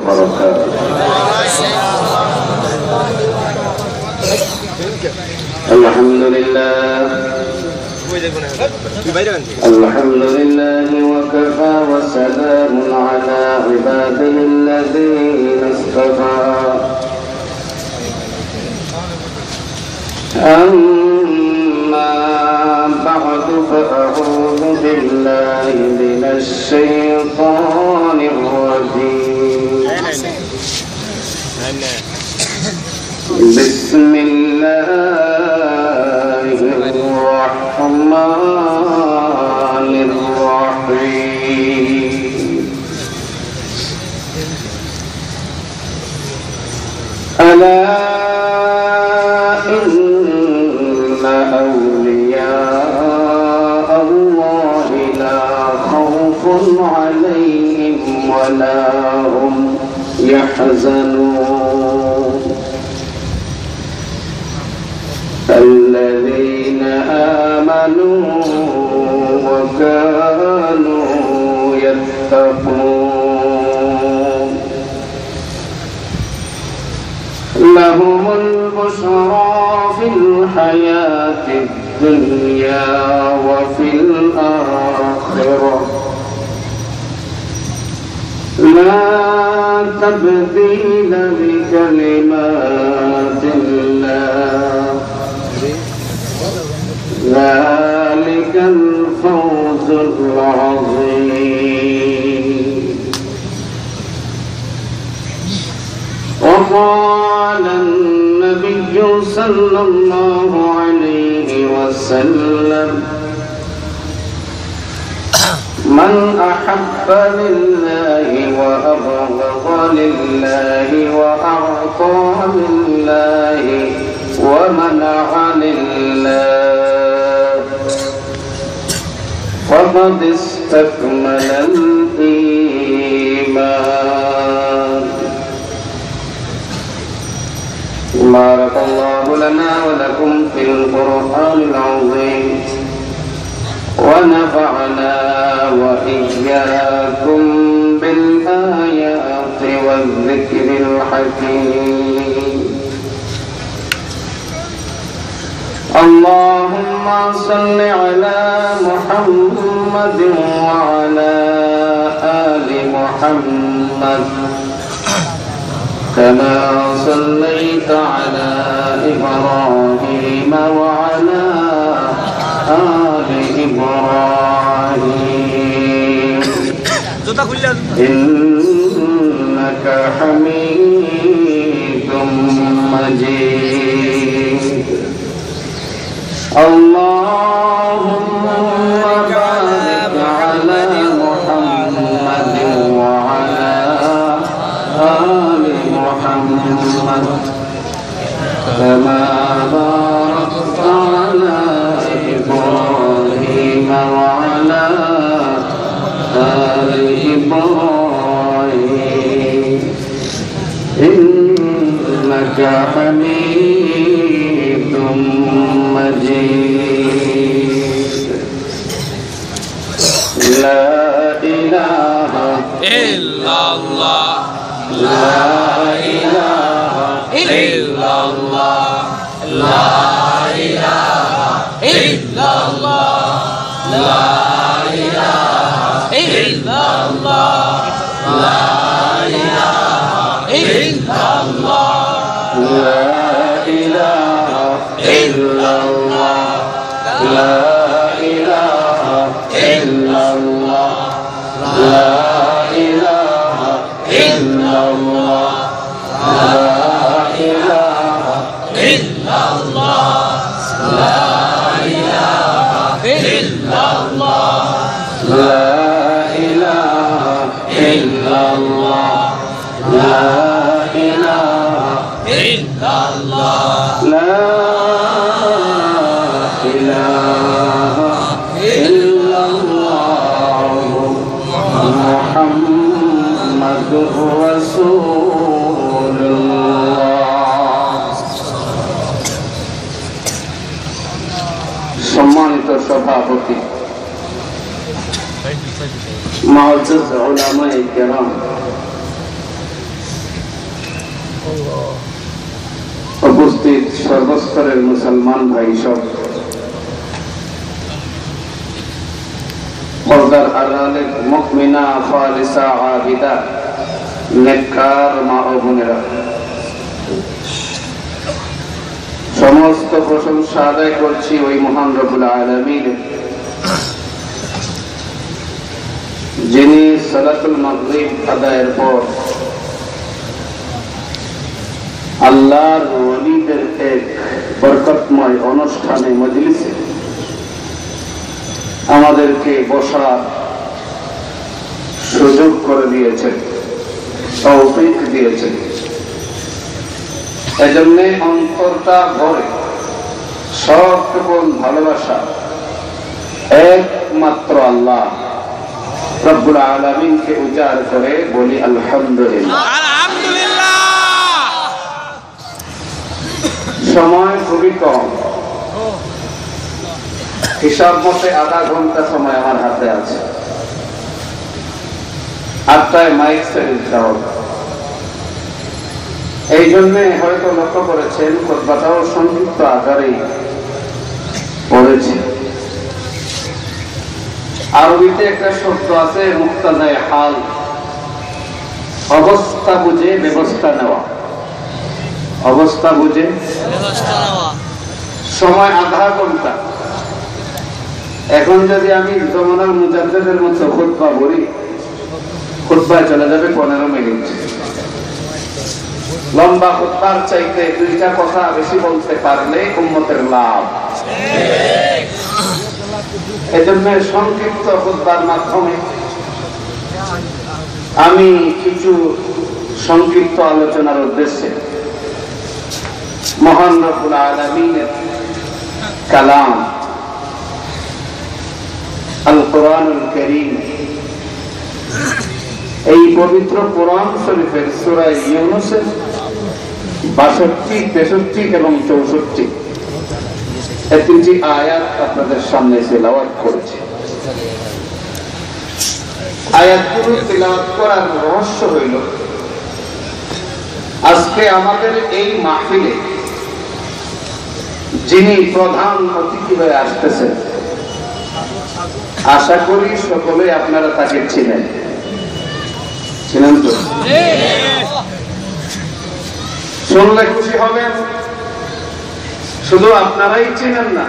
وبركاته. الحمد لله وكفى وسلام على عباده الذين اصطفى. أما بعد فأعوذ بالله من الشيطان الرجيم. بسم الله الرحمن الرحيم. ألا إن أولياء الله لا خوف عليهم ولا هم يحزنون. الذين آمنوا وكانوا يتقون لهم البشرى في الحياة الدنيا وفي الآخرة لا تبديل لكلمات الله ذلك الفوز العظيم. وقال النبي صلى الله عليه وسلم من أحب لله وأبغض لله وأعطى لله ومنع لله فقد استكمل الإيمان. بارك الله لنا ولكم في القرآن العظيم ونفعنا وإياكم بالآيات والذكر الحكيم. اللهم صل على محمد وعلى آل محمد كما صليت على إبراهيم وعلى آل إبراهيم إنك حميد مجيد. اللهم بارك على محمد وعلى آل محمد كما باركت على إبراهيم وعلى آل إبراهيم إنك حميد مجيد. لا إله إلا الله لا إله إلا الله لا إله إلا الله لا إله إلا الله لا إله إلا الله لا إله إلا الله لا إله إلا الله لا إله إلا الله لا إله إلا الله لا إله إلا الله لا إله إلا الله لا إله إلا الله لا إله إلا الله محمد رسول الله. সম্মানিত সভাপতি, মুআজ্জাজ উলামায়ে কেরাম, উপস্থিত সর্বস্তরের মুসলমান ভাই সব, পর্দার আড়ালের মুমিনা খালিসা আবিদা নেককার মা ও বোনেরা, সমস্ত প্রশংসা আদায় করছি ওই মহান রব্বুল আলামিনের, যিনি সালাতুল মাগরিব আদায়ের পর আল্লাহর ওলিদের এক বরকতময় অনুষ্ঠানে মজলিসে আমাদেরকে বসার সুযোগ করে দিয়েছেন, তৌফিক দিয়েছেন। এজন্য অন্তরটা ভরে সবটুকু ভালোবাসা একমাত্র আল্লাহ রব্বুল আলামিনকে উজাড় করে বলি আলহামদুলিল্লাহ। সময় খুবই কম, হিসাব মতে আধা ঘন্টা সময় আমার হাতে আছে। 8টায় মাইক সেট দিতে হবে। এই জন্য হয়তো লক্ষ্য করেছেন খুতবাটাও সংক্ষিপ্ত আকারেই পড়েছে। আরবিতে একটা শব্দ আছে মুক্তাদায়ে হাল, অবস্থা বুঝে ব্যবস্থা নেওয়া। অবস্থা বুঝে ব্যবস্থা নেওয়া। সময় আধা ঘন্টা। এখন যদি আমি জমানার মুজাদ্দিদের মতো খুতবা বলি, খুতবায় চলে যাবে 15 মিনিট। লম্বা খুতবার চাইতে 2টা কথা বেশি বলতে পারলে উম্মতের লাভ। এজন্য সংক্ষিপ্ত খুতবার মাধ্যমে আমি কিছু সংক্ষিপ্ত আলোচনার উদ্দেশ্যে মহান রব্বুল আলামিনের কালাম আল কোরআনুল কারীম, এই পবিত্র কোরআন শরীফের সূরা ইউনূসের 62, 63 এবং 64 এই 3টি আয়াত আপনাদের সামনে তেলাওয়াত করেছি। আয়াতগুলো তেলাওয়াত করার রহস্য হইল, আজকে আমাদের এই মাহফিলে যিনি প্রধান অতিথি হয়ে আসতেছেন, আশা করি সকলে আপনারা তাকে চিনেন। চিনেন তো? শুনলে খুশি হবেন। শুধু আপনারাই চিনেন না,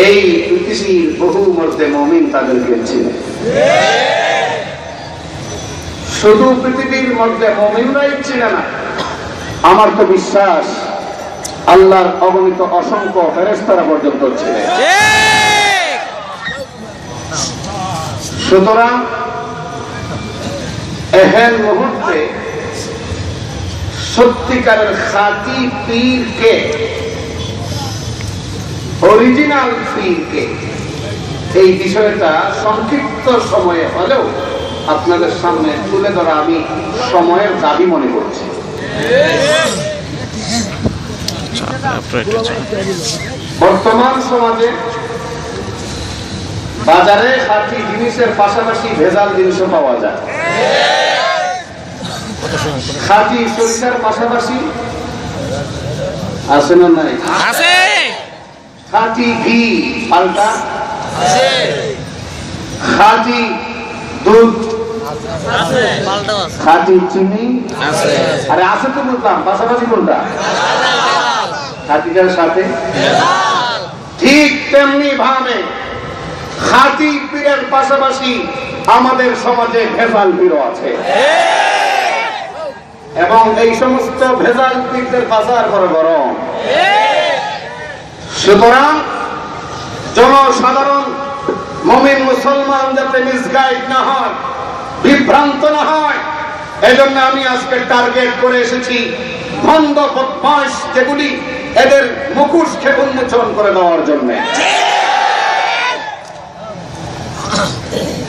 এই পৃথিবীর বহু মর্দে মুমিন তাদেরকে চিনে। শুধু পৃথিবীর মধ্যে মুমিনরাই চিনে না, আমার তো বিশ্বাস আল্লাহর অগণিত অসংখ্য ফেরেশতারা পর্যন্ত চিনে। সুতরাং এহেন মুহূর্তে সত্যিকারের খাঁটি পীরকে, অরিজিনাল পীরকে, এই বিষয়টা সংক্ষিপ্ত সময়ে হলেও আপনাদের সামনে তুলে ধরা আমি সময়ের দাবি মনে করছি। বর্তমান সমাজে বাজারে খাঁটি জিনিসের পাশাপাশি ভেজাল জিনিসও পাওয়া যায়। খাঁটি সরিষার পাশাপাশি আছে না নাই? আছে। খাঁটি ঘি পাল্টা আছে, খাঁটি দুধ আছে, পাল্টা আছে, খাঁটি চিনি আছে। আরে আছে তো বলতাম, পাশাপাশি কোনটা? খাঁটিটার সাথে ভেজাল। ঠিক তেমনি ভাবে খাঁটি পীরের পাশাপাশি আমাদের সমাজে ভেজাল পীরও আছে, এবং এই সমস্ত ভেজাল পীরদের বাজার করে গরম। সুতরাং জনসাধারণ মুমিন মুসলমান যাতে মিসগাইড না হয়, বিভ্রান্ত না হয়, এজন্য আমি আজকে টার্গেট করে এসেছি ভণ্ড বদমাশ যেগুলি, এদের মুখোশকে উন্মোচন করে দেওয়ার জন্য।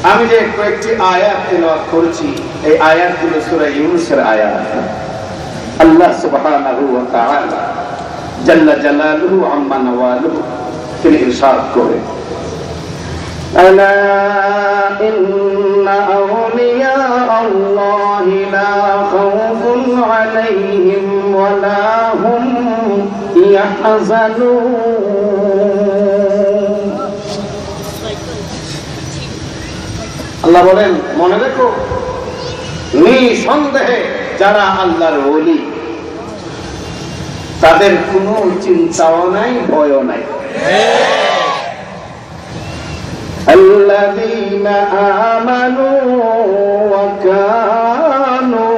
আমি যে কয়েকটি আয়াত তেলাওয়াত করেছি, এই আয়াতগুলো সূরা ইউনূসের আয়াত। আল্লাহ সুবহানাহু ওয়া তাআলা জাল্লা জালালুহু আম্মা নাওয়ালুহু তিনি ইরশাদ করে, আলা ইন্না আউলিয়া আল্লাহি লা খাউফুন আলাইহিম يحزنون আল্লাহ বলেন মনে রেখো নিঃসন্দেহে যারা আল্লাহর ওলি তাদের কোনো চিন্তাও নাই ভয়ও নাই الذين آمنوا وكانوا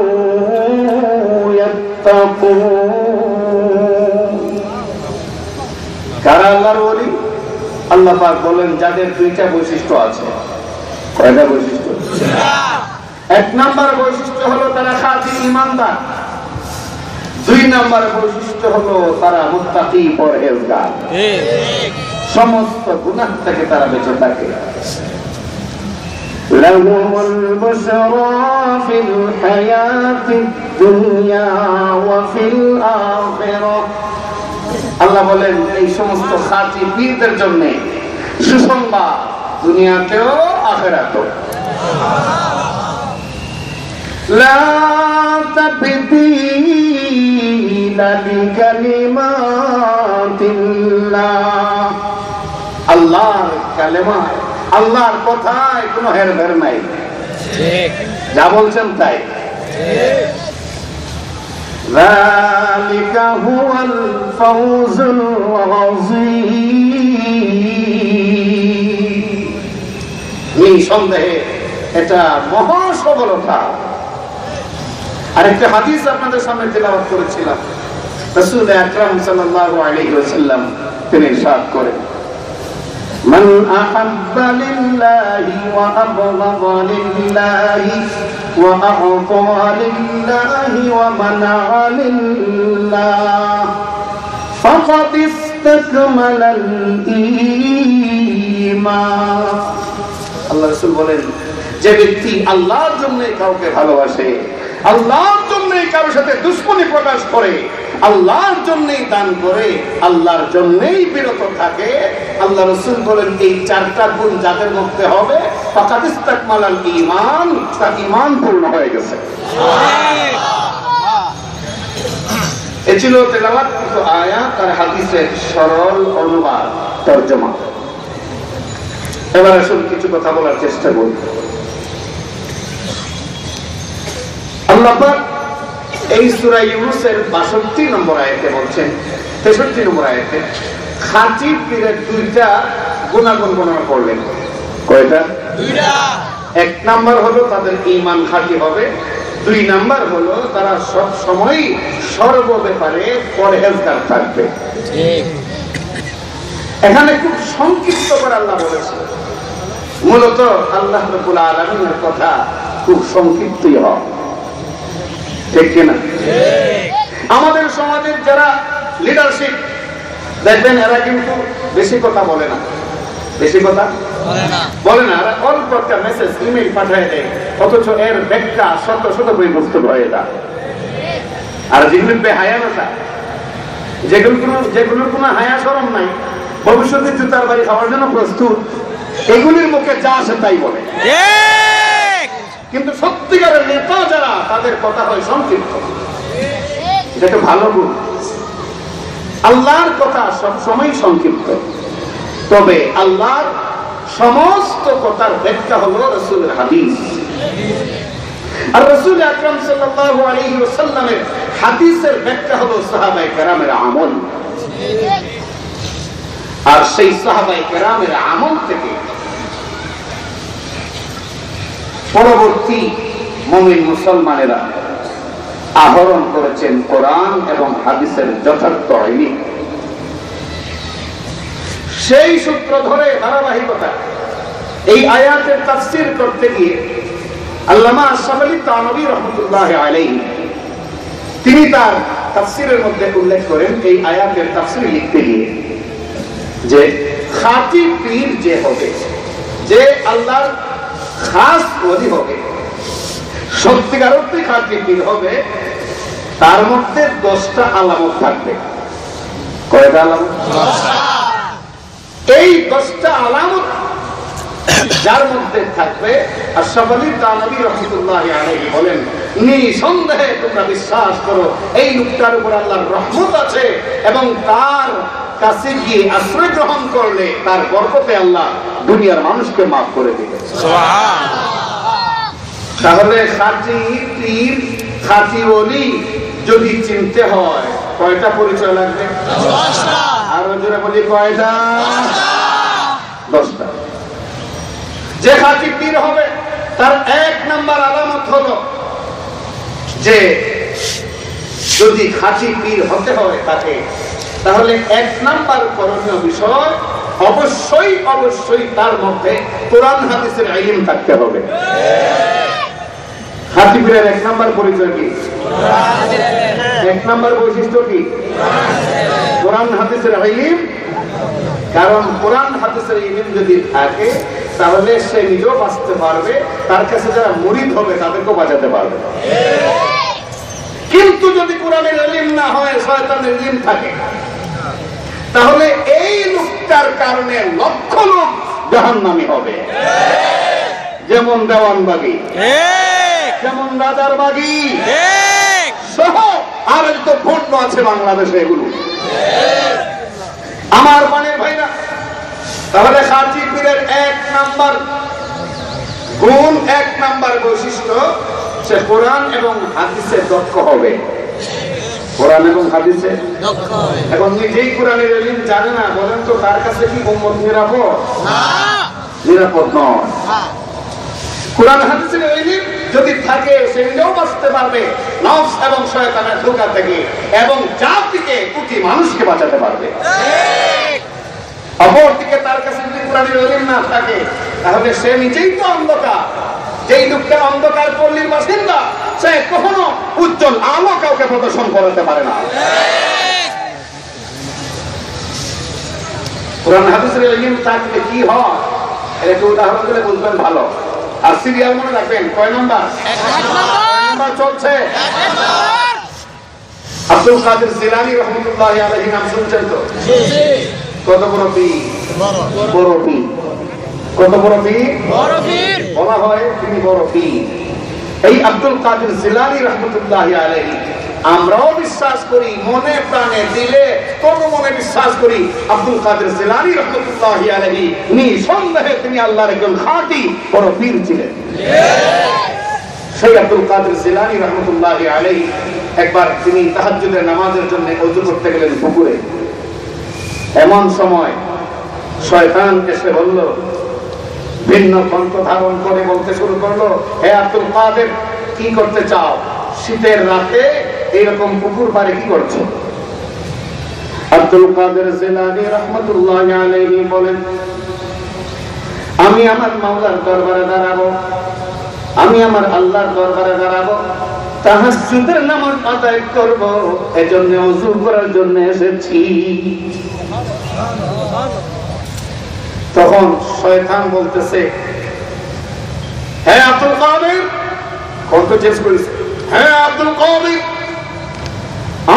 يتقون কারা আল্লাহর ওলি আল্লাহ পাক বলেন যাদের দুইটা বৈশিষ্ট্য আছে কয়টা বৈশিষ্ট্য এক নাম্বার বৈশিষ্ট্য হলো তারা খাঁটি ঈমানদার দুই নাম্বার বৈশিষ্ট্য হলো তারা মুত্তাকি পরহেজগার সমস্ত গুনাহ থেকে তারা বেঁচে থাকে লাহুমুল বুশরা ফিল হায়াতিদ দুনিয়া ওয়া ফিল আখিরাহ আল্লাহ বলেন এই সমস্ত খাঁটি পীরদের জন্য সুসংবাদ দুনিয়াতেও আখিরাতেও লা তাবদীলা লিকালিমাতিল্লাহ আল্লাহর কালেমা আল্লাহর কথায় কোনো হেরফের নাই ঠিক যা বলছেন তাই ঠিক যালিকা হুয়াল ফাওজুল আযীম নিঃসন্দেহে এটা মহা সফলতা আরেকটা হাদিস আপনাদের সামনে তেলাওয়াত করেছিলাম রাসূল আকরাম সাল্লাল্লাহু আলাইহি ওয়াসাল্লাম তিনি ইরশাদ করেন মান আহাব্বা লিল্লাহি ওয়া আবগাযা লিল্লাহি ওয়া আ'তা লিল্লাহি ওয়া মানা'a লিল্লাহ ফাকাদ ইসতাকমালাল ঈমান আল্লাহ রাসূল বলেন যে ব্যক্তি আল্লাহর জন্য কাউকে ভালোবাসে আল্লাহর জন্য কারোর সাথে দুশমনি প্রকাশ করে আল্লাহর জন্যই দান করে আল্লাহর জন্যই বিরত থাকে আল্লাহ রাসূল বলেন এই চারটা গুণ যাদের মধ্যে হবে ফাকাদ ইসতাকমালাল ঈমান তার ঈমান পূর্ণ হয়ে গেছে সুবহানাল্লাহ এই ছিল তেলাওয়াত কৃত আয়াত আর হাদিসের সরল অনুবাদ তরজমা এবার আসুন কিছু কথা বলার চেষ্টা করি আল্লাহ পাক এই সূরা ইউনূসের ৬২ নম্বর আয়াতে বলছেন ৬৩ নম্বর আয়াতে খাঁটি পীরের দুইটা গুণাগুণ বর্ণনা করলেন কয়টা দুইটা এক নাম্বার হলো তাদের ঈমান খাঁটি হবে দুই নাম্বার হলো তারা সব সময় সর্ব ব্যাপারে পরহেজগার থাকবে ঠিক এখানে খুব সংক্ষিপ্ত করে আল্লাহ বলেছেন মূলত আল্লাহ রাব্বুল আলামিনের কথা খুব সংক্ষিপ্তই হয় ঠিক কিনা আমাদের সমাজের যারা লিডারশিপ দেখবেন এরা কিন্তু বেশি কথা বলে না বেশি কথা বলে না এরা অল্প একটা মেসেজ ইমেইল পাঠিয়ে দেয় অথচ এর ব্যাখ্যা শত শত বই পুস্তক হয়ে যায় আর যেগুলো বেহায়ানতা যেগুলোর কোনো হায়া শরম নাই ভবিষ্যতে জুতার বাড়ি খাওয়ার জন্য প্রস্তুত এগুলির মুখে যা আসে তাই বলে কিন্তু সত্যিকারের নেতা যারা তাদের কথা হয় সংক্ষিপ্ত এটা একটা ভালো গুণ আল্লাহর কথা সব সময় সংক্ষিপ্ত তবে আল্লাহর সমস্ত কথার ব্যাখ্যা হলো রাসূলের হাদিস আর রাসূল আকরাম সাল্লাল্লাহু আলাইহি ওয়াসাল্লামের হাদিসের ব্যাখ্যা হলো সাহাবায়ে কেরামের আমল আর সেই সাহাবায়ে কেরামের আমল থেকে পরবর্তী মুমিন মুসলমানেরা আহরণ করেছেন কোরআন এবং হাদিসের যথার্থ ইলম সেই সূত্র ধরে ধারাবাহিকতা এই আয়াতের তাফসীর করতে গিয়ে আল্লামা আশরাফ আলী থানভী রাহমাতুল্লাহ আলাইহি তিনি তার তাফসীরের মধ্যে উল্লেখ করেন এই আয়াতের তাফসীর লিখতে গিয়ে যে খাঁটি পীর যে হবে যে আল্লাহর খাস ওলি হবে সত্যিকার অর্থে খাঁটি পীর হবে তার মধ্যে 10টা আলামত থাকবে কয়টা আলামত এই 10টা আলামত যার মধ্যে থাকবে আশরাফ আলী থানভী রাহমাতুল্লাহ আলাইহি বলেন নিঃসন্দেহে তোমরা বিশ্বাস করো এই লোকটার উপর আল্লাহর রহমত আছে এবং তার কাছে গিয়ে আশ্রয় গ্রহণ করলে তার বরকতে আল্লাহ দুনিয়ার মানুষকে মাফ করে দিবে। তাহলে খাঁটি পীর খাঁটি ওলি যদি চিনতে হয় কয়টা পরিচয় লাগবে? আরো জোরে বলি কয়টা? 10টা। যে খাঁটি পীর হবে তার 1 নাম্বার আলামত হলো যে যদি খাঁটি পীর হতে হয় তাকে, তাহলে 1 নাম্বার করণীয় বিষয় অবশ্যই অবশ্যই তার মধ্যে কোরআন হাদিসের ইলম থাকতে হবে। খাঁটি পীরের 1 নাম্বার পরিচয় কি? 1 নাম্বার বৈশিষ্ট্য কি? কোরআন হাদিসের ইলম। কারণ কোরআন হাদিসের ইলম যদি থাকে তাহলে সে নিজেও বাঁচতে পারবে, তার কাছে যারা মুরিদ হবে তাদেরকেও বাঁচাতে পারবে। কিন্তু যদি কোরআনের ইলম না হয়, শয়তানের ইলম থাকে, তাহলে এই লোকটার কারণে লক্ষ লোক জাহান্নামী হবে। যেমন দেওয়ানবাগী, যেমন রাজারবাগী সহ আর তো পণ্য আছে বাংলাদেশে এগুলো। আমার পানের ভাইরা, তাহলে খাঁটি পীরের 1 নাম্বার গুণ, 1 নাম্বার বৈশিষ্ট্য, সে কোরআন এবং হাদিসে দক্ষ হবে। কোরআন এবং হাদিসে দক্ষ হবে। এখন নিজেই কোরআনের ইলম জানে না, বলেন তো তার কাছে কি উম্মত নিরাপদ? না, নিরাপদ নয়। কোরআন হাদিসের ইলম যদি থাকে সে নিজেও বাঁচতে পারবে নফস এবং শয়তানের ধোঁকা থেকে, এবং জাতিকে কোটি মানুষকে বাঁচাতে পারবে। অপরদিকে তার কাছে যদি কোরআনের ইলম না থাকে তাহলে সে নিজেই তো অন্ধকার। যেই লোকটা অন্ধকার পল্লীর বাসিন্দা সে কখনো উজ্জ্বল আলো কাউকে প্রদর্শন করতে পারে না। কোরআন হাদিসের ইলম থাকলে কি হয় একটু উদাহরণ দিলে বুঝবেন ভালো। আর সিরিয়াল মনে রাখবেন, কয় নাম্বার? 1 নাম্বার চলছে। আব্দুল কাদের জিলানী রহমাতুল্লাহি আলাইহি নাম শুনছেন তো? কত বড় পীর? বড় পীর। কত বড় পীর? বড় পীর। বলা হয় তিনি বড় পীর। এই আব্দুল কাদের জিলানী রহমাতুল্লাহি আলাইহি আমরাও বিশ্বাস করি, মনে প্রাণে দিলে কোন মনে বিশ্বাস করি আব্দুল কাদের জিলানী রহমাতুল্লাহি আলাইহি নিঃসন্দেহে তিনি আল্লাহর একজন খাঁটি বড় পীর ছিলেন। সেই আব্দুল কাদের জিলানী রহমাতুল্লাহি আলাইহি একবার তিনি তাহাজ্জুদের নামাজের জন্য ওযু করতে গেলেন পুকুরে। এমন সময় শয়তান এসে বলল, ভিন্ন কণ্ঠ ধারণ করে বলতে শুরু করলো, হে আব্দুল কাদের, কি করতে চাও? শীতের রাতে এইরকম পুকুর পাড়ে কি করছো? আব্দুল কাদের জিলানী রাহমাতুল্লাহি আলাইহি বলেন, আমি আমার মাওলার দরবারে দাঁড়াবো, আমি আমার আল্লাহর দরবারে দাঁড়াবো, তাহাজ্জুদের নামাজ আদায় করব, এজন্য ওযু করার জন্য এসেছি। তখন শয়তান বলতেছে, হে আব্দুল কাদের, কত চেষ্টা করেছে, হে আব্দুল কাদের,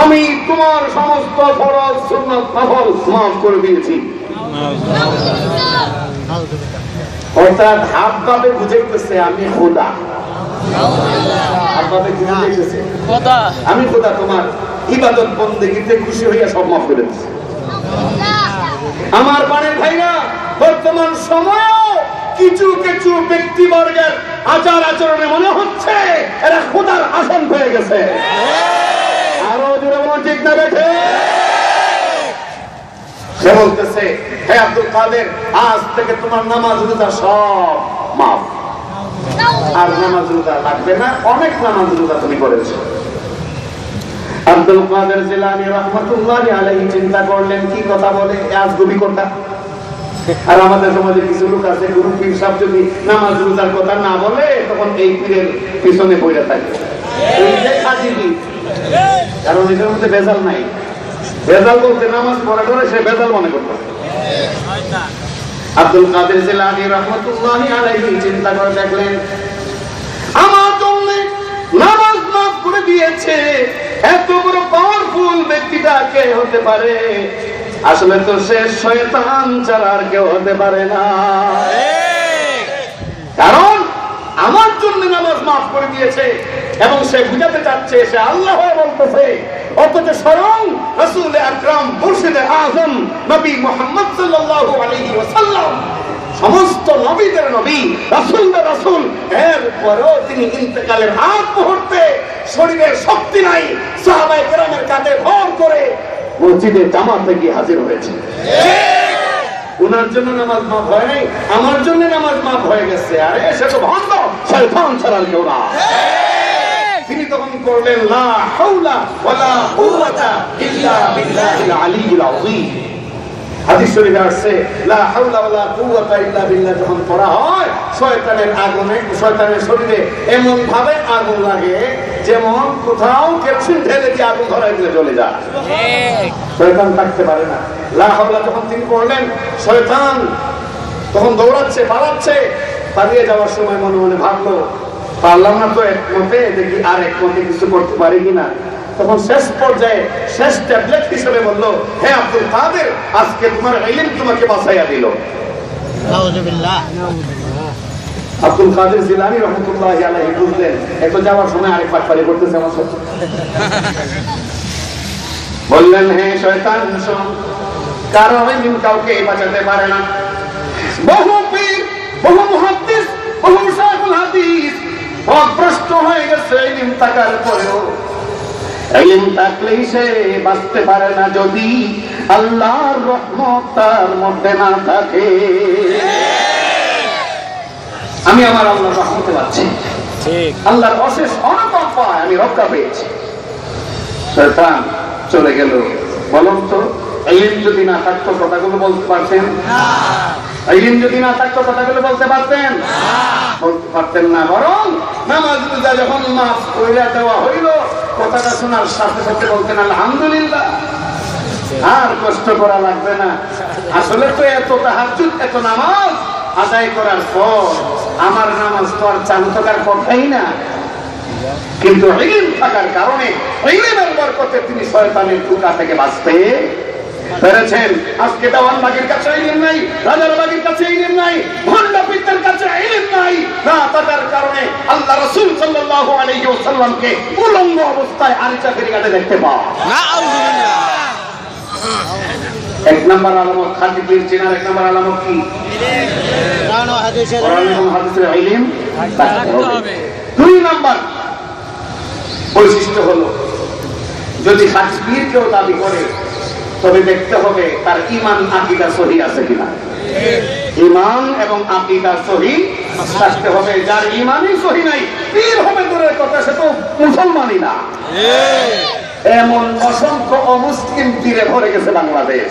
আমি তোমার সমস্ত ফরজ সুন্নাত নফল মাফ করে দিয়েছি। অর্থাৎ হাবভাবে বুঝাইতেছে আমি খোদা। হাবভাবে কি বুঝাইতেছে? খোদা, আমি খোদা, তোমার ইবাদত বন্দেগীতে খুশি হইয়া সব মাফ করে দিয়েছি। আমার প্রাণের ভাইরা, বর্তমান সময়েও কিছু কিছু ব্যক্তিবর্গের আচার আচরণে মনে হচ্ছে এরা খোদার আসন হয়ে গেছে। আরো জোরে বলুন ঠিক না বেঠে? সে বলতেছে, হে আব্দুল কাদের, আজ থেকে তোমার নামাজ রোজা সব মাফ, আর নামাজ রোজা লাগবে না, অনেক নামাজ রোজা তুমি করেছো। আব্দুল কাদের জিলানী রাহমাতুল্লাহি আলাইহি চিন্তা করলেন, কি কথা বলে, আজ গুবি কথা। আর আমাদের সমাজে কিছু লোক আছে, গুরু পীর সাহেব যদি নামাজ রোজার কথা না বলে তখন এই পীরের পিছনে পড়ে থাকে। কারণ এটার মধ্যে ভেজাল নাই। ভেজাল বলতে নামাজ পড়া করে সে ভেজাল মনে করত। আব্দুল কাদের জিলানী রাহমাতুল্লাহি আলাইহি চিন্তা করে দেখলেন, আমার জন্য নামাজ মাফ করে দিয়েছে, এত বড় পাওয়ারফুল ব্যক্তিটা কে হতে পারে? আসলে তো সে শয়তান ছাড়া আর কেউ হতে পারে না। কারণ আমার জন্য নামাজ মাফ করে দিয়েছে, এবং সে বুঝাতে চাচ্ছে সে আল্লাহ বলতেছে, অথচ স্বয়ং রাসূল আকরাম মুর্শিদে আযম নবী মুহাম্মদ সাল্লাল্লাহু আলাইহি ওয়াসাল্লাম সমস্ত নবীদের নবী, রাসূলদের রাসূল, এরপরও তিনি ইন্তেকালের আগ মুহূর্তে শরীরের শক্তি নাই, সাহাবায়ে কেরামের কাঁধে ভর করে মসজিদে জামাতে গিয়ে হাজির হয়েছে। উনার জন্য নামাজ মাফ হয় নাই, আমার জন্য নামাজ মাফ হয়ে গেছে। আরে সে তো ভণ্ড, শয়তান ছাড়া কেউ না। তিনি তখন করলেন লা হাওলা ওয়ালা কুওয়াতা ইল্লা বিল্লাহিল আলিয়্যিল আযীম। হাদিস শরীফে আসছে লা হাওলা ওয়ালা কুওয়াতা ইল্লা বিল্লাহ যখন পড়া হয়, শয়তানের আগুনে, শয়তানের শরীরে এমন ভাবে আগুন লাগে যেমন কোথাও কেরোসিন ঢেলে দিয়ে আগুন ধরাই দিলে জ্বলে যায়, শয়তান থাকতে পারে না। লা হাওলা যখন তিনি পড়লেন, শয়তান তখন দৌড়াচ্ছে, পালাচ্ছে। পালিয়ে যাওয়ার সময় মনে মনে ভাবলো পারলাম না তো এক মতে, দেখি আর এক মতে কিছু করতে পারি কিনা। তখন শেষ পর্যায়ে শেষ ট্যাবলেট হিসেবে বললো, হে আব্দুল কাদের, আজকে তোমার ইলম তোমাকে বাঁচাইয়া দিল। নাউযুবিল্লাহ। আব্দুল কাদের জিলানী রাহমাতুল্লাহি আলাইহি বুঝলেন এত যাওয়ার সময় আরেক বাটপারি করতেছে আমার সাথে। বললেন, হে শয়তান, শোন, কারো ইলম কাউকে বাঁচাতে পারে না। বহু পীর, বহু মুহাদ্দিস, বহু শাইখুল হাদিস অভ্রষ্ট হয়ে গেছে ইলম থাকার পরেও। ইলম থাকলেই সে বাঁচতে পারে না যদি আল্লাহর রহমত তার মধ্যে না থাকে। আমি আমার আল্লাহর রহমতে পাচ্ছি, আল্লাহর অশেষ অনুকম্পায় আমি রক্ষা পেয়েছি। শয়তান চলে গেল। বলুন তো, ইলম যদি না থাকতো কথাগুলো বলতে পারতেন? ইলম যদি না থাকতো কথাগুলো বলতে পারতেন? বলতে পারতেন না। বরং নামাজ রোজা যখন মাফ কইরা দেওয়া হইল, কথাটা শোনার সাথে সাথে বলতেন আলহামদুলিল্লাহ, আর কষ্ট করা লাগবে না। আসলে তো এত তাহাজ্জুদ, এত নামাজ আদায় করার পর আমার নামাজ তো আর চালু থাকার কথাই না। কিন্তু ইলম থাকার কারণে, ইলমের বরকতে তিনি শয়তানের ধোঁকা থেকে বাঁচতে পেরেছেন। আজকে দেওয়ানবাগীর কাছে ইলম নাই, রাজারবাগীর কাছে ইলম নাই, ভণ্ডপীরদের কাছে ইলম নাই, না থাকার কারণে আল্লাহ রাসূল সাল্লাল্লাহু আলাইহি ওয়াসাল্লামকে উলঙ্গ অবস্থায় আরিচা ফেরিঘাটে দেখতে পাওয়া। নাউযুবিল্লাহ। এক নম্বর আলামত খাঁটি পীর চেনার এক নম্বর আলামত কি? কোরআন ও হাদিসের ইলম থাকতে হবে। দুই নম্বর বৈশিষ্ট্য হলো, যদি খাঁটি পীর কেউ দাবি করে তবে দেখতে হবে তার ঈমান আকীদা সহিহ আছে কিনা। ঈমান এবং আকীদা সহিহ থাকতে হবে। যার ঈমানই সহিহ নাই, পীর হবে দূরের কথা, সে তো মুসলমানই না। এমন অসংখ্য অমুসলিম পীরে ভরে গেছে বাংলাদেশ।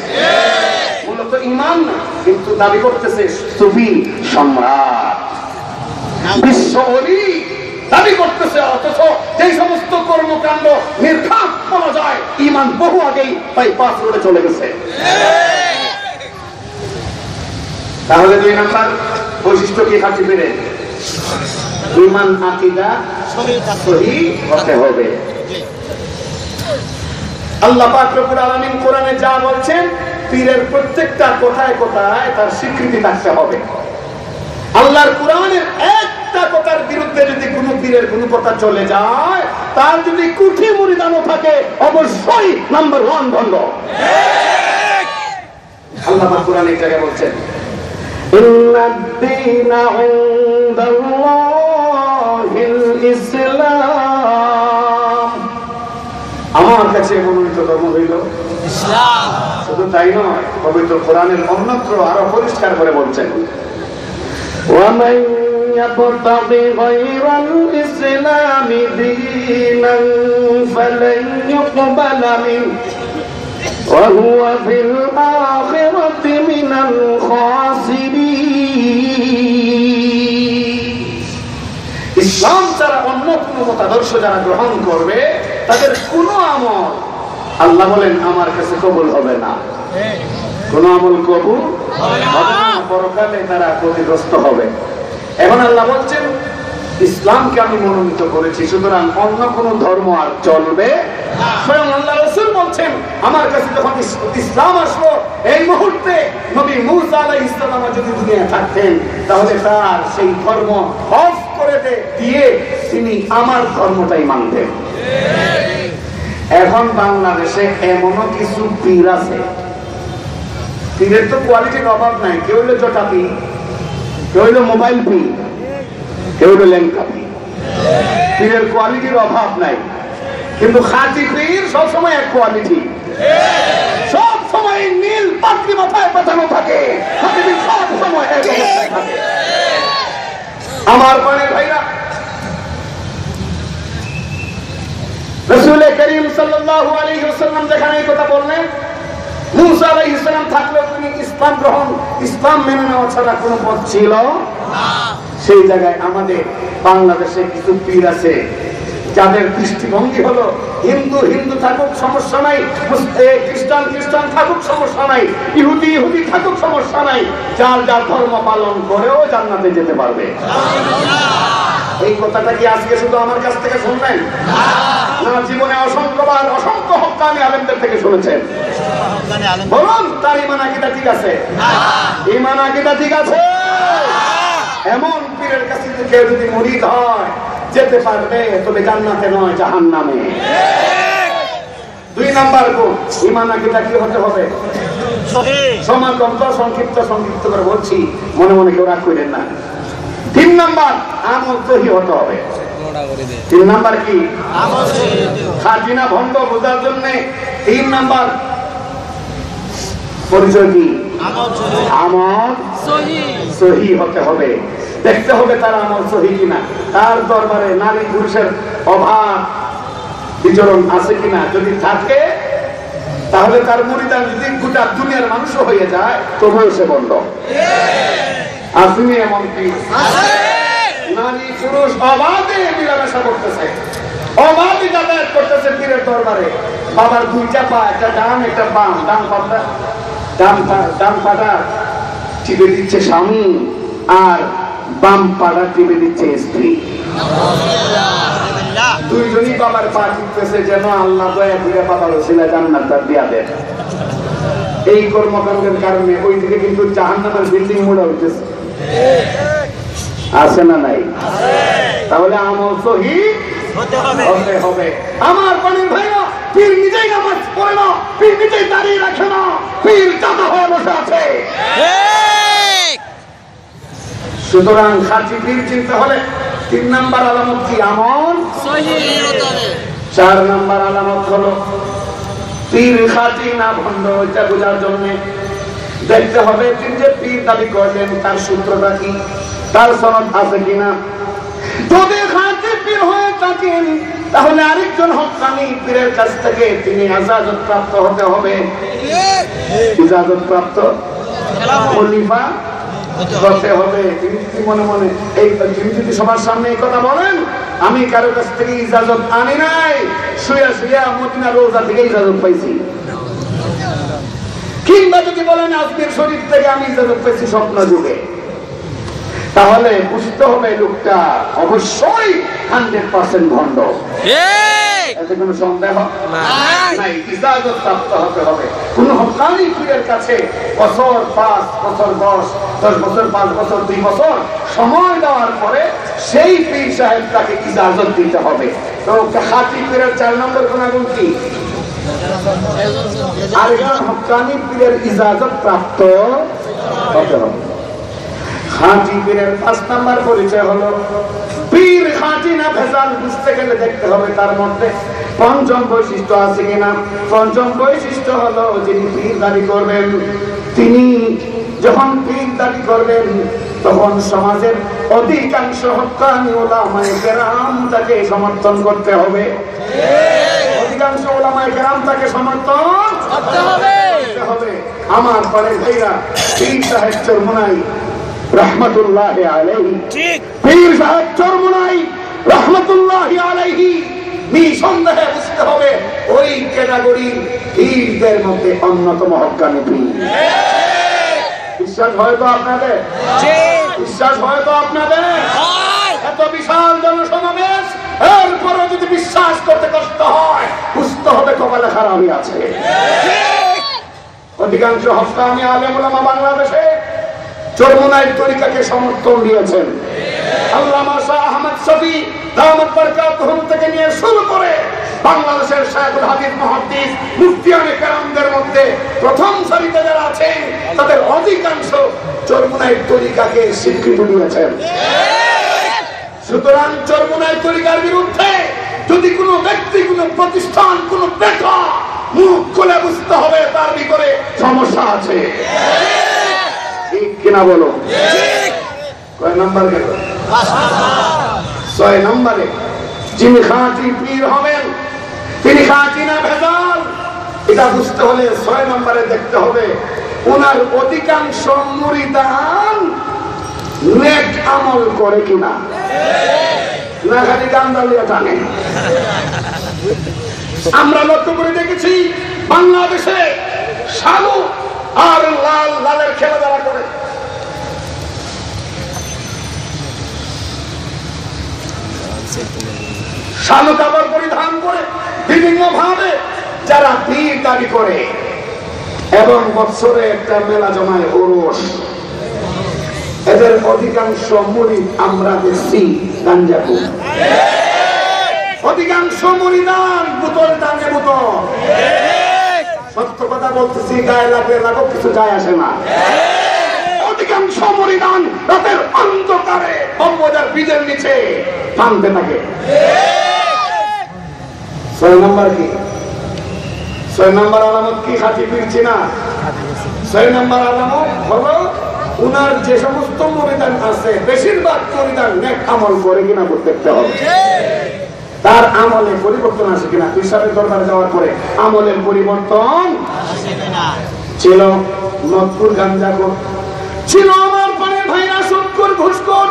মূলত ঈমান না, কিন্তু দাবি করতেছে সুফি সম্রাট, বিশ্ব ওলি দাবি করতেছে, অথচ যে সমস্ত কর্মকাণ্ড নির্ঘাত বলা যায় ঈমান বহু আগেই বাইপাস রোডে চলে গেছে। তাহলে দুই নাম্বার বৈশিষ্ট্য কি খাঁটি পীরের? ঈমান আকীদা সহিহ হতে হবে। আল্লাহ পাক রব্বুল আলামিন কোরআনে যা বলছেন, পীরের প্রত্যেকটা কথায় কথায় তার স্বীকৃতি থাকতে হবে। আল্লাহর কোরআনের একটা কথার বিরুদ্ধে যদি কোনো পীরের কোনো কথা চলে যায়, তার যদি কুঠি মুরিদানো থাকে, অবশ্যই নাম্বার 1 ভণ্ড। আল্লাহ পাক কোরআনে এই জায়গায় বলছেন, ইন্নাদ-দীনা ইনদাল্লাহিল ইসলাম। আমার কাছে মনোনীত ধর্ম হইল ইসলাম। শুধু তাই নয়, পবিত্র কোরআনের অন্যত্র আরো পরিষ্কার করে বলছেন, ومن يبتغي غير الإسلام دينا فلن يقبل منه وهو في الآخرة من الخاسرين। ইসলাম ছাড়া অন্য কোন মতাদর্শ যারা গ্রহণ করবে, তাদের কোন আমল আল্লাহ বলেন আমার কাছে কবুল হবে না। কোন আমল কবুল হবে না, পরকালে তারা ক্ষতিগ্রস্ত হবে। এখন আল্লাহ বলছেন ইসলামকে আমি মনোনীত করেছি, সুতরাং অন্য কোন ধর্ম আর চলবে না। স্বয়ং আল্লাহ রাসূল বলছেন, আমার কাছে যখন ইসলাম আসলো, এই মুহূর্তে নবী মূসা আলাইহিস সালাম যদি দুনিয়ায় থাকতেন, তাহলে তার সেই ধর্ম অফ করে করে দিয়ে তিনি আমার ধর্মটাই মানতেন। এখন বাংলাদেশে এমনও কিছু পীর আছে, পীরের তো কোয়ালিটির অভাব নাই। কেউ হইলো জটা পীর, কেউ হইলো মোবাইল পীর, কেউ হইলো ল্যাংকা পীর। পীরের কোয়ালিটির অভাব নাই, কিন্তু খাঁটি পীর সবসময় এক কোয়ালিটি, সব সময় নীল পাত্রী মাথায় পেছানো থাকে, সব সময় এক অবস্থায় থাকে। আমার প্রাণের ভাইরা, রাসূল করিম সাল্লাল্লাহু আলাইহি ওয়াসাল্লাম যেখানে এই কথা বললেন, মুসা আলাইহিস সালাম থাকলেও তিনি ইসলাম মেনে নেওয়া ছাড়া কোনো পথ ছিল না। সেই জায়গায় আমাদের বাংলাদেশে কিছু পীর আছে যাদের দৃষ্টিভঙ্গি হলো হিন্দু হিন্দু থাকুক সমস্যা নাই, খ্রিস্টান খ্রিস্টান থাকুক সমস্যা নাই, ইহুদি ইহুদি থাকুক সমস্যা নাই, যার যার ধর্ম পালন করেও জান্নাতে যেতে পারবে। এই কথাটা কি আজকে শুধু আমার কাছ থেকে শুনবেন না, জীবনে অসংখ্যবার অসংখ্য হক্কানি আলেমদের থেকে শুনেছেন? বলুন, তার ঈমান আকীদা ঠিক আছে? ঈমান আকীদা ঠিক আছে? এমন পীরের কাছে কেউ যদি মুরিদ হয় যেতে পারবে, তবে জান্নাতে নয় জাহান্নামে। দুই নাম্বার গুণ, ঈমান আকীদা কি হতে হবে? সমাগম তো সংক্ষিপ্ত করে বলছি, মনে মনে কেউ রাগ করেন না। তিন নাম্বার, আমল সহি হতে হবে। তিন নাম্বার কি? খাজিনা ভণ্ড বোঝার জন্য তিন নাম্বার পরিচয় কি? আমল সহি হতে হবে। দেখতে হবে তার আমল সহি কিনা, তার দরবারে নারী পুরুষের অভাব বিচরণ আছে কিনা। যদি থাকে তাহলে তার মুরিদান যদি গোটা দুনিয়ার মানুষও হয়ে যায় তবুও সে বন্ধ। আসেনি এমন কি? নারী পুরুষ অবাধে মিলামেশা করতেছে, অবাধে যাতায়াত করতেছে পীরের দরবারে। বাবার দুইটা পা, একটা ডান একটা বাম, ডান পাটা টিপে দিচ্ছে স্বামী আর বাম পাটা টিপে দিচ্ছে স্ত্রী। দুইজনই বাবার পা টিপতেছে যেন আল্লাহ দয়া করে বাবার ওসিলায় জান্নাত দিয়া দেন। এই কর্মকাণ্ডের কারণে ওই দিকে কিন্তু জাহান্নামের বিল্ডিং মোড়া উঠতেছে, আছে না নাই? তাহলে আমল সহি হতে হবে। আমার প্রাণের ভাইরা, পীর নিজেই নামাজ পড়ে না, পীর নিজেই দাঁড়িয়ে রাখে না, পীর চাঁদা হয়ে বসে আছে। সুতরাং খাঁটি পীর চিনতে হলে তিন নাম্বার আলামত কি? আমল সহি হতে হবে। চার নাম্বার আলামত হলো পীর খাঁটি না ভণ্ড, এটা বোঝার জন্য দেখতে হবে তিনি যে পীর দাবি করলেন তার সূত্রটা কি, তার সনদ আছে কিনা। যদি খাঁটি পীর হয়ে থাকেন তাহলে আরেকজন হক্কানি পীরের কাছ থেকে তিনি ইজাজত প্রাপ্ত হতে হবে। ইজাজত প্রাপ্ত খলিফা হতে হবে। তিনি মনে মনে তিনি যদি সবার সামনে এই কথা বলেন, আমি কারো কাছ থেকে ইজাজত আনি নাই, শুয়া শুয়া মদিনা রোজা থেকে ইজাজত পাইছি। কিংবা যদি বলেন আজকের শরীর থেকে আমি ইজাজত পাইছি স্বপ্ন যুগে, তাহলে বুঝতে হবে লোকটা অবশ্যই 100% ভণ্ড। এতে কোনো সন্দেহ নাই। ইজাজত প্রাপ্ত হতে হবে। কোন হক্কানি পীরের কাছে বছর 5 বছর 10 বছর 5 বছর 2 বছর সময় দেওয়ার পরে সেই পীর সাহেব তাকে ইজাজত দিতে হবে। তো খাঁটি পীরের 4 নম্বর গুণাগুণ কি? আরেকজন হক্কানি পীরের ইজাজত প্রাপ্ত হতে হবে। খাঁটি পীরের 5 নাম্বার পরিচয় হলো পীর খাঁটি না ভেজাল বুঝতে গেলে দেখতে হবে তার মধ্যে পঞ্চম বৈশিষ্ট্য আছে কিনা। পঞ্চম বৈশিষ্ট্য হলো যিনি পীর দাবি করবেন, তিনি যখন পীর দাবি করবেন তখন সমাজের অধিকাংশ হক্কানি উলামায়ে কেরাম তাকে সমর্থন করতে হবে। অধিকাংশ উলামায়ে কেরাম তাকে সমর্থন করতে হবে। আমার পরে ভাইরা, পীর সাহেব চরমোনাই রহমতুল্লাহি আলাইহি, পীর সাহেব চরমোনাই রহমতুল্লাহি আলাইহি নিঃসন্দেহে বুঝতে হবে ওই ক্যাটাগরি পীরদের মধ্যে অন্যতম হক্কানি পীর। বিশ্বাস হয় তো আপনাদের? বিশ্বাস হয় তো আপনাদের? এত বিশাল জনসমাবেশ, এরপরও যদি বিশ্বাস করতে কষ্ট হয় বুঝতে হবে কপালে খারাপই আছে। অধিকাংশ হক্কানি আলেম ওলামা বাংলাদেশে চরমোনাই তরিকাকে সমর্থন দিয়েছেন। আল্লামা শাহ আহমদ শফী দামাত বরকাতুহুম থেকে নিয়ে শুরু করে বাংলাদেশের শায়খুল হাদিস মুহাদ্দিস মুফতিয়ানে কেরামদের মধ্যে প্রথম সারিতে যারা আছেন তাদের অধিকাংশ চরমুনাই তরিকাকে স্বীকৃতি দিয়েছেন। সুতরাং চরমুনাই তরিকার বিরুদ্ধে যদি কোনো ব্যক্তি, কোনো প্রতিষ্ঠান, কোনো নেতা মুখ খুলে বুঝতে হবে তার ভিতরে সমস্যা আছে, ঠিক কিনা বলো? কয় নাম্বার গেল? 6 নম্বরে যিনি খাঁটি পীর হবেন তিনি খাঁটি না ভেজাল, এটা বুঝতে হলে 6 নম্বরে দেখতে হবে ওনার অধিকাংশ মুরিদান নেক আমল করে কিনা, না খালি গান দালিয়া টানে। আমরা লক্ষ্য করে দেখেছি বাংলাদেশে শালু আর লালের খেলা যারা করে, শালু কাপড় পরিধান করে বিভিন্ন ভাবে যারা পীর দাবি করে এবং বছরে একটা মেলা জমায় ওরস, এদের অধিকাংশ মুরিদ আমরা দেখছি গাঞ্জাখু, অধিকাংশ মুরিদান বোতল টানে বোতল। সত্য কথা বলতেছি, গায়ে লাগবে লাগুক, কিছু যায় আসে না। অধিকাংশ মুরিদান রাতের অন্ধকারে বঙ্গবাজার বীজের নিচে টানতে থাকে। 6 নম্বর কি? 6 নম্বর আলামত কি? খাঁটি পীর চিনা। 6 নম্বর আলামত হলো উনার যে সমস্ত মুরিদান আছে বেশিরভাগ মুরিদান নেক আমল করে কিনা দেখতে হবে, তার আমলে পরিবর্তন আসে কিনা। পীর সাহেবের দরবারে যাওয়ার পরে আমলের পরিবর্তন ছিল নদপুর গাঞ্জাখোর, ছিল আমার পানের ভাইরা সুদখোর ঘুষখোর,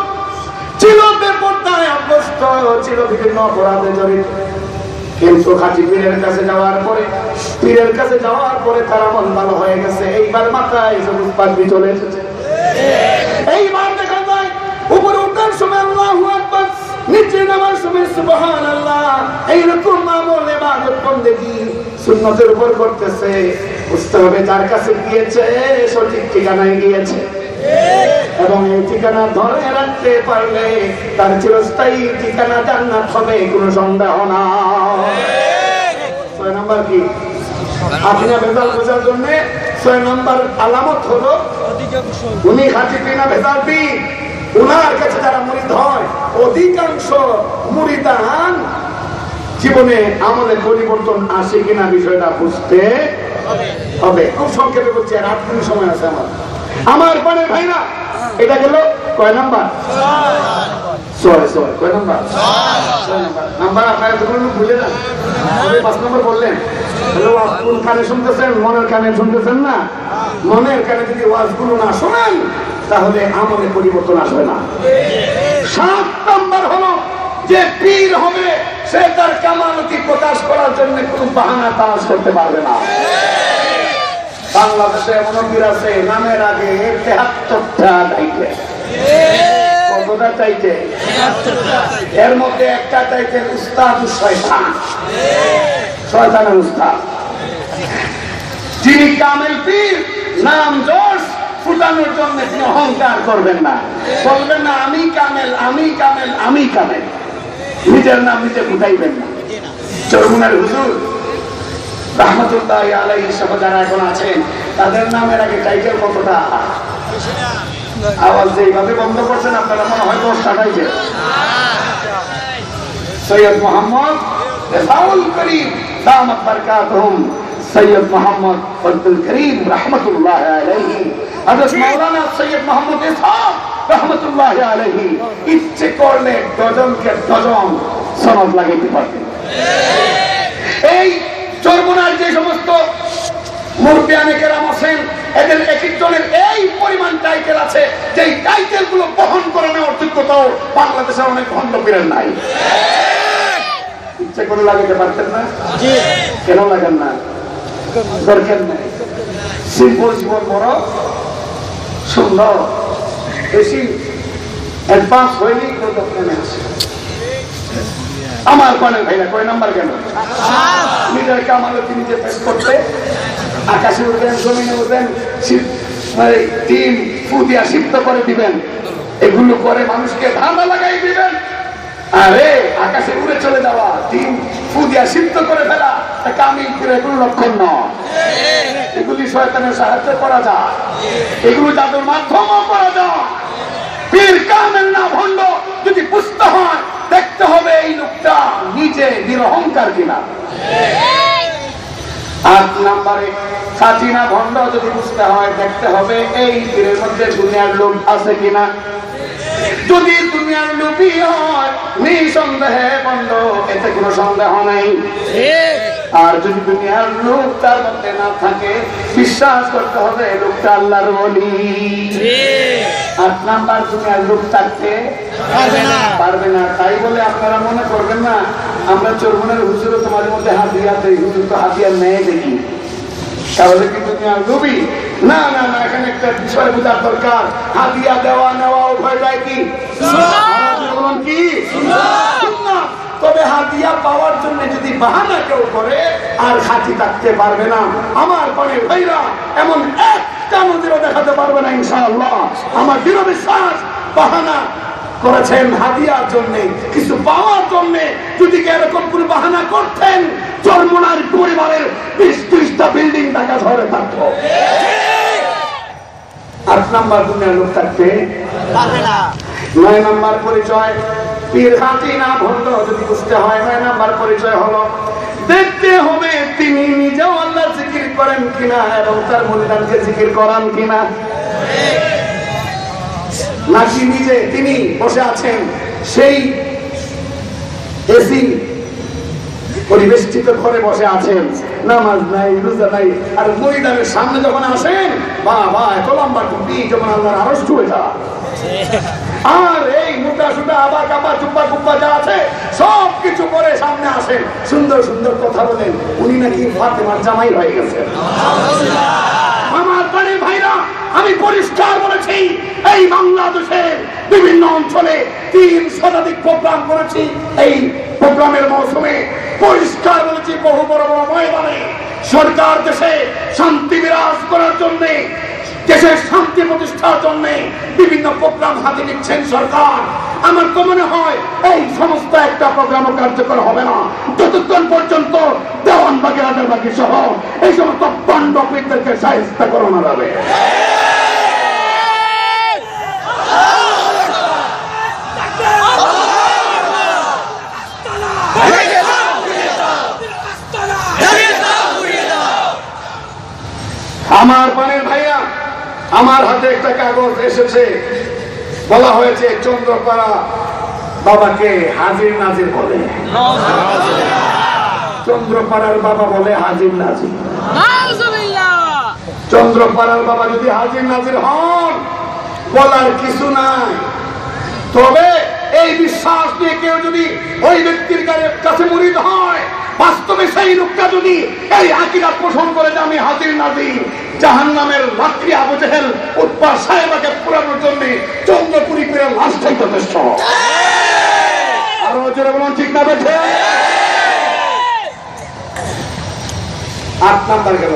ছিল বেপরদায় অভ্যস্ত, ছিল বিভিন্ন অপরাধে জড়িত। কিন্তু খাঁটি পীরের কাছে যাওয়ার পরে তার আমল ভালো হয়ে গেছে। এইবার মাথায় সবুজ পাগড়ি চলে এসেছে। এইবার দেখা যায় উপরে ওঠার সময় আল্লাহু আকবার, নিচে নামার সময় সুবহানাল্লাহ, এইরকম আমল ইবাদত বন্দেগী সুন্নতের উপর করতেছে। বুঝতে হবে যার কাছে গিয়েছে সঠিক ঠিকানায় গিয়েছে, এবং এই ঠিকানা ধরে রাখতে পারলে তার চিরস্থায়ী ঠিকানা জান্নাত হবে, কোনো সন্দেহ না। 6 নম্বর কি? আপনি ভেজাল বোঝার জন্য 6 নম্বর আলামত হলো উনি খাঁটি পীর না ভেজাল পীর। উনার কাছে যারা মুরিদ হয় অধিকাংশ মুরিদান জীবনে আমলের পরিবর্তন আসে কিনা বিষয়টা বুঝতে হবে। খুব সংক্ষেপে বলছি, আর 8 মিনিট সময় আছে আমার পানের ভাইরা। এটা গেল কয় নাম্বার? 6 কয় নাম্বার? 6 নাম্বার। আপনারা তো কোনো ভুলে যান, 5 নম্বর বললেন। কোন কানে শুনতেছেন? মনের কানে শুনতেছেন না? মনের কানে যদি ওয়াজগুলো না শোনেন তাহলে আমলে পরিবর্তন আসবে না। 7 নম্বর হলো যে পীর হবে সে তার কামালতি প্রকাশ করার জন্য কোন বাহানা তালাশ করতে পারবে না। বাংলাদেশে এমন পীর আছে নামের আগে 73টা টাইটেল। কতটা টাইটেল? এর মধ্যে একটা টাইটেল উস্তাদুস শয়তান, শয়তানের উস্তাদ। যিনি কামেল পীর, নাম যশ ফুটানোর জন্য তিনি অহংকার করবেন না, বলবেন না আমি কামেল, আমি কামেল, আমি কামেল। নিজের নাম নিজে ফুটাইবেন না। চরমুনার হুজুর রাহমাতুল্লাহি আলাইহি সহ যারা এখন আছেন তাদের নামের আগে টাইটেল কতটা? আওয়াজ যেভাবে বন্ধ করছেন আপনারা মনে হয় 10টা টাইটেল। সৈয়দ মোহাম্মদ রেজাউল করিম দামাত বরকাতুহুম, সৈয়দ মোহাম্মদ ফজলুল করিম রাহমাতুল্লাহি আলাইহি, হযরত মাওলানা সৈয়দ মোহাম্মদ ইসহাক রাহমাতুল্লাহি আলাইহি। ইচ্ছে করলে ডজনকে ডজন সনদ লাগাইতে পারতেন। এই চরমুনার যে সমস্ত মুরব্বিয়ানে কেরাম আছেন এদের এক একজনের এই পরিমাণ টাইটেল আছে, যে টাইটেল গুলো বহন করে নেওয়ার যোগ্যতাও বাংলাদেশের অনেক ভণ্ড পীরের নাই। ইচ্ছে করে লাগাইতে পারতেন না? কেন লাগান না? দরকার নাই। সিম্পল জীবন বড় সুন্দর, বেশি অ্যাডভান্স হয়নি আছে। আমার পানের ভাইরা কয় নাম্বার কেন? নিজের কামালতি নিজে পেশ করতে আকাশে উঠবেন, জমিনে উঠবেন, টিম ফু দিয়া সিদ্ধ করে দিবেন, এগুলো করে মানুষকে ধাঁধা লাগাই দিবেন। আরে আকাশে উড়ে চলে যাওয়া, ডিম ফু দিয়া সিদ্ধ করে ফেলা, কামিল করে এগুলো লক্ষণ নয়। এগুলি শয়তানের সাহায্যে করা যায়, এগুলো জাদুর মাধ্যমেও করা যায়। পীর কামেল না ভণ্ড যদি বুঝতে হয়, দেখতে হবে এই লোকটা নিজে নিরহংকার কিনা। 8 নম্বরে খাঁটি না ভণ্ড যদি বুঝতে হয়, দেখতে হবে এই পীরের মধ্যে দুনিয়ার লোক আছে কিনা। যদি দুনিয়ার লোকই হয় নিঃসন্দেহে ভণ্ড, এতে কোনো সন্দেহ নাই। আর যদি দুনিয়ার লোক তার মধ্যে না থাকে, বিশ্বাস করতে হবে লোকটা আল্লাহর ওলি। 8 নাম্বার, দুনিয়ার লোক থাকতে পারবে না। তাই বলে আপনারা মনে করবেন না আমরা চরমনের হুজুরও তোমাদের মধ্যে হাতিয়া দেই, হুজুর তো হাতিয়া নেয় দেখি, তাহলে কি দুনিয়ার লোভী? না না না, এখানে একটা বিষয় বোঝার দরকার। হাতিয়া দেওয়া নেওয়া উভয় যায় কি? তবে হাতিয়া পাওয়ার জন্য যদি বাহানা কেউ করে আর খাঁটি থাকতে পারবে না। আমার পরের ভাইরা এমন একটা নজিরও দেখাতে পারবে না ইনশাআল্লাহ। আমার দৃঢ় বিশ্বাস, বাহানা করেছেন হাদিয়ার জন্য, কিছু পাওয়ার জন্য। যদি এরকম করে বাহানা করতেন, চরমনার পরিবারের 20-30টা বিল্ডিং টাকা ধরে থাকতো। 8 নাম্বার, দুনিয়ার লোক থাকতে পারবে না। 9 নাম্বার পরিচয়, পীর খাঁটি না ভণ্ড যদি বুঝতে হয়, 9 নাম্বার পরিচয় হলো দেখতে হবে তিনি নিজেও আল্লাহ জিকির করেন কিনা এবং তার মুরিদানকে জিকির করান কিনা। নাকি নিজে তিনি বসে আছেন সেই এসি পরিবেষ্টিত ঘরে বসে আছেন, নামাজ নাই, রোজা নাই, আর মুরিদানের সামনে যখন আসেন, বাবা এত লম্বা টুপি, যেমন আল্লাহর আরশ ছুঁয়ে যাওয়া। আর এই মোটা সুটা আবা কাবা চুপ্পা কুপ্পা যা আছে সব কিছু করে সামনে আসেন, সুন্দর সুন্দর কথা বলেন, উনি নাকি ফাতেমার জামাই হয়ে গেছেন। আমার বাড়ির ভাইরা, আমি পরিষ্কার বলেছি, এই বাংলাদেশের বিভিন্ন অঞ্চলে 3 শতাধিক প্রোগ্রাম করেছি। এই প্রোগ্রামের মৌসুমে পরিষ্কার বলেছি, বহু বড় বড় ময়দানে সরকার দেশে শান্তি বিরাজ করার জন্য, দেশের শান্তি প্রতিষ্ঠার জন্য বিভিন্ন প্রোগ্রাম হাতে নিচ্ছেন সরকার। আমার তো মনে হয় এই সমস্ত একটা প্রোগ্রামও কার্যকর হবে না যতক্ষণ পর্যন্ত দেওয়ানবাগি, রাজারবাগি সহ এই সমস্ত পাণ্ডবদেরকে সাহায্য করানো যাবে। আমার পানের ভাইয়া, আমার হাতে একটা কাগজ এসেছে, বলা হয়েছে চন্দ্রপাড়া বাবাকে হাজির নাজির বলে। চন্দ্রপাড়ার বাবা বলে হাজির নাজির। চন্দ্রপাড়ার বাবা যদি হাজির নাজির হন, বলার কিছু নাই। তবে এই বিশ্বাস নিয়ে কেউ যদি ওই ব্যক্তির কাছে মুরিদ হয়, বাস্তবে সেই লোকটা যদি এই আকীদা পোষণ করে যে আমি হাজির নাজির, জাহান্নামের লাকড়ি আবু জেহেল উৎপা সাহেবাকে পুরানোর জন্য চন্দ্রপুরী করে লাশটাই যথেষ্ট। আরো জোরে বলুন ঠিক না বেঠে? 8 নাম্বার গেল,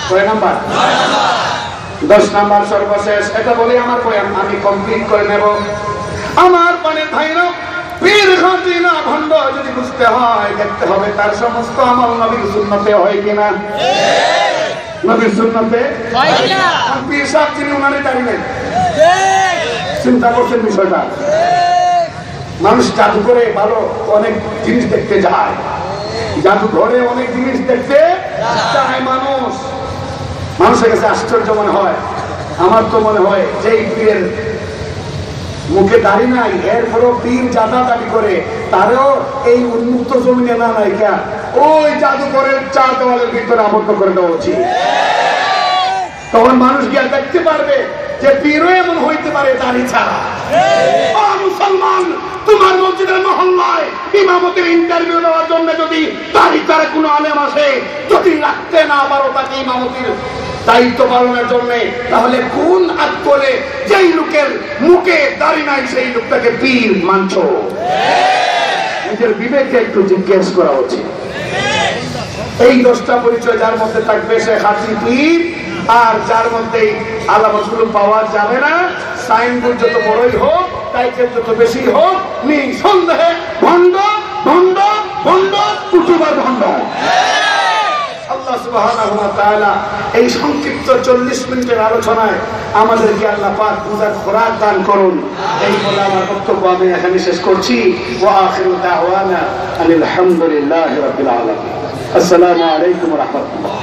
কয় নাম্বার? 10 নাম্বার সর্বশেষ, এটা বলি আমার আমি কমপ্লিট করে নেব। আমার পানের ভাইরা, পীর খাঁটি না ভণ্ড যদি বুঝতে হয়, দেখতে হবে তার সমস্ত আমল নবীর সুন্নতে হয় কিনা। নবীর সুন্নতে হয় কিনা? পীর সাহেব তিনি উনারই দাঁড়িয়ে নেন। চিন্তা করছেন বিষয়টা? মানুষ জাদু করে ভালো অনেক জিনিস দেখতে যায়, জাদু ঘরে অনেক জিনিস দেখতে চায় মানুষ। মানুষের কাছে আশ্চর্য মনে হয়। আমার তো মনে হয় যে পীরের মুখে দাড়ি নাই, এরপরও পীর জাদা দাবি করে, তারও এই উন্মুক্ত জমিনে না নাই কেন, ওই জাদুঘরের 4 দেওয়ালের ভিতরে আবদ্ধ করে দেওয়া উচিত। তখন মানুষ গিয়ে দেখতে পারবে যে পীরও এমন হইতে পারে দাড়ি ছাড়া। মুসলমান, তোমার মসজিদের মহল্লায় ইমামতের ইন্টারভিউ দেওয়ার জন্য যদি দাড়ি ছাড়া কোনো আলেম আসে, যদি রাখতে না পারো তাকে ইমামতির দায়িত্ব পালনের জন্য, তাহলে কোন আত্মলে যেই লোকের মুখে দাড়ি নাই সেই লোকটাকে পীর মানছ? নিজের বিবেককে একটু জিজ্ঞেস করা উচিত। এই 10টা পরিচয় যার মধ্যে থাকবে সে খাঁটি পীর, আর যার মধ্যে আলামতগুলো পাওয়া যাবে না, সাইনবোর্ড যত বড়ই হোক টাইটেল যত বেশি হোক নিঃসন্দেহে ভণ্ড ভণ্ড ভণ্ড কুতুবার ভণ্ড। আল্লাহ সুবহানাহু ওয়া তাআলা এই সংক্ষিপ্ত 40 মিনিটের আলোচনায় আমাদেরকে আল্লাহ পাক বুঝার খোরাক দান করুন। এই বলে আমার বক্তব্য আমি এখানে শেষ করছি। ওয়া আখিরু দাওয়ানা আলহামদুলিল্লাহি রাব্বিল আলামিন। আসসালামু আলাইকুম ওয়া রাহমাতুল্লাহ।